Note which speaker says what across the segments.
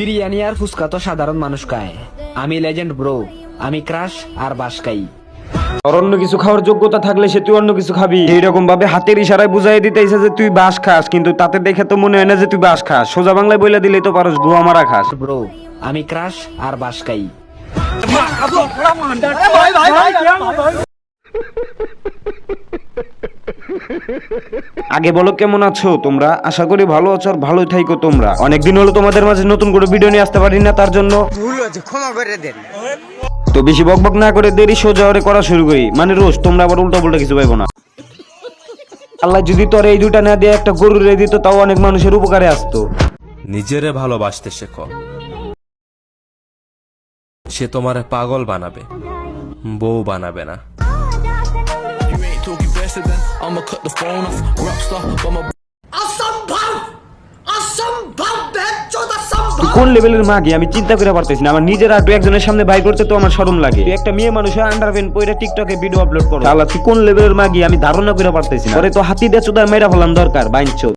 Speaker 1: বিরিয়ানি আর ফুচকা তো সাধারণ মানুষ খায়, আমি লেজেন্ড ব্রো, আমি ক্রাশ আর বাস খাই।
Speaker 2: তোর অন্য কিছু খাওয়ার যোগ্যতা থাকলে সে তুই অন্য কিছু খাবি। এইরকম ভাবে হাতের ইশারায় বুঝাই দিতেছে যে তুই বাস খাস, কিন্তু তাতে দেখে তো মনে হয় না যে তুই বাস খাস। সোজা বাংলায় বইলা দিলেই তো পারস গুয়া মারা খাস।
Speaker 1: ব্রো, আমি ক্রাশ আর বাস খাই।
Speaker 2: আগে বলো কেমন আছো তোমরা? আশা করি ভালো আছো আর ভালোই থাইকো তোমরা। অনেকদিন হলো তোমাদের মাঝে নতুন করে ভিডিও নিয়ে আসতে পারি না, তার জন্য
Speaker 3: ভুল হয়েছে, ক্ষমা করে দেন।
Speaker 2: তো বেশি বকবক না করে দেরি সোজা ওরে করা শুরু করি। মানে রোজ তোমরা আবার উল্টা পুল্টা কিছু পাইবো না। আল্লাহ যদি তোর এই দুটা না দিয়ে একটা গরু রে দিত, তাও অনেক মানুষের উপকারে আসতো।
Speaker 4: নিজেরে ভালোবাসতে শেখো, সে তোমারে পাগল বানাবে, বউ বানাবে না।
Speaker 2: তুই কোন লেভেলের মাগি আমি চিন্তা করে পারতেছি না। আমার নিজের আটু একজনের সামনে বাই করতে তো আমার শরম লাগে। তুই একটা মেয়ে মানুষ আন্ডারপ্যান্ট পরে টিকটকে ভিডিও আপলোড করো। আল্লাহ তুই কোন লেভেলের মাগি আমি ধারণা করে পারতেছি না। পরে তো হাতি দিয়ে চুদার মেরা ফেলাম দরকার বাইনচো।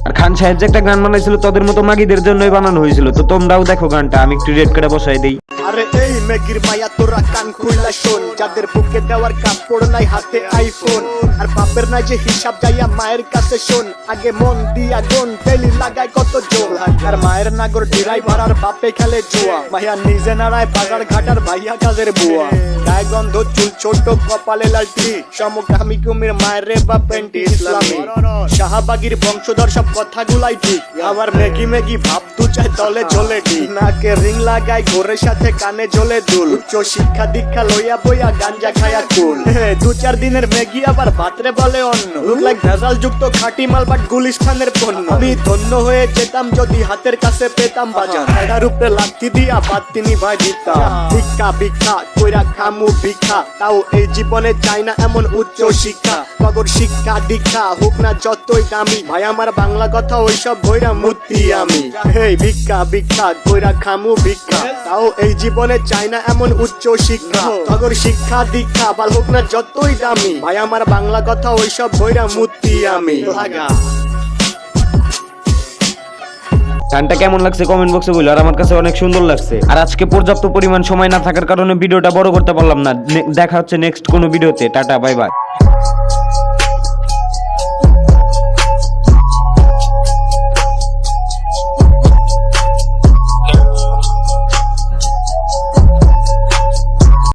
Speaker 2: আর খান সাহেব যে একটা গান বানাইছিল তোদের মতো মাগিদের জন্যই বানানো হয়েছিল। তো তোমরাও দেখো গানটা, আমি একটু রেড করে বসাই দেই।
Speaker 5: আরে এই মেগির মায়া তোরা কান খুইলা শোন, যাদের বুকে দেওয়ার কাপড় নাই হাতে আইফোন, আর বাপের নাই যে হিসাব যাইয়া মায়ের কাছে শোন, আগে মন দিয়া গুন তেলি লাগায় কত জোর, আর মায়ের নাগর ড্রাইভার আর বাপে খেলে জুয়া, মাইয়া নিজে নাড়ায় বাজার ঘাটার ভাইয়া কাজের বুয়া, গায়ে গন্ধ চুল ছোট কপালে লালটি, সমকামী কুমির মায়ের রে বা পেন্টি ইসলামী, শাহবাগীর বংশধর সব কথাগুলাই ঠিক, আবার মেগি মেগি ভাব তু চাই দলে ঝোলে ঠিক, নাকে রিং লাগায় ঘোরের সাথে কানে জ্বলে দুল, উচ্চ শিক্ষা দীক্ষা লইয়া বইয়া গাঞ্জা খায়া কুল, 2-4 দিনের ম্যাগি আবার ভাতরে বলে অন্য, লুক লাইক ভেজাল যুক্ত খাঁটি মাল বাট গুলিস্তানের পণ্য, আমি ধন্য হয়ে যেতাম যদি হাতের কাছে পেতাম বাজার, এটার উপরে লাঠি দিয়া বাতিনি ভাই দিতাম, ভিক্ষা ভিক্ষা কইরা খামু ভিক্ষা, তাও এই জীবনে চাই না এমন উচ্চ শিক্ষা, কগর শিক্ষা দীক্ষা হোক না যতই দামি, ভাই আমার বাংলা কথা ওইসব বইরা মূর্তি আমি, হেই ভিক্ষা ভিক্ষা কইরা খামু ভিক্ষা, তাও এই জীবনে চাই না এমন উচ্চ শিক্ষা, কগর শিক্ষা দীক্ষা বাল হোক না যতই দামি, ভাই আমার বাংলা কথা ওইসব বইরা মূর্তি আমি লাগা।
Speaker 2: গানটা কেমন লাগছে কমেন্ট বক্সে বলো। আর আমার কাছে অনেক সুন্দর লাগছে। আর আজকে পর্যাপ্ত পরিমাণ সময় না থাকার কারণে ভিডিওটা বড় করতে পারলাম না। দেখা হচ্ছে নেক্সট কোনো ভিডিওতে। Tata, bye bye.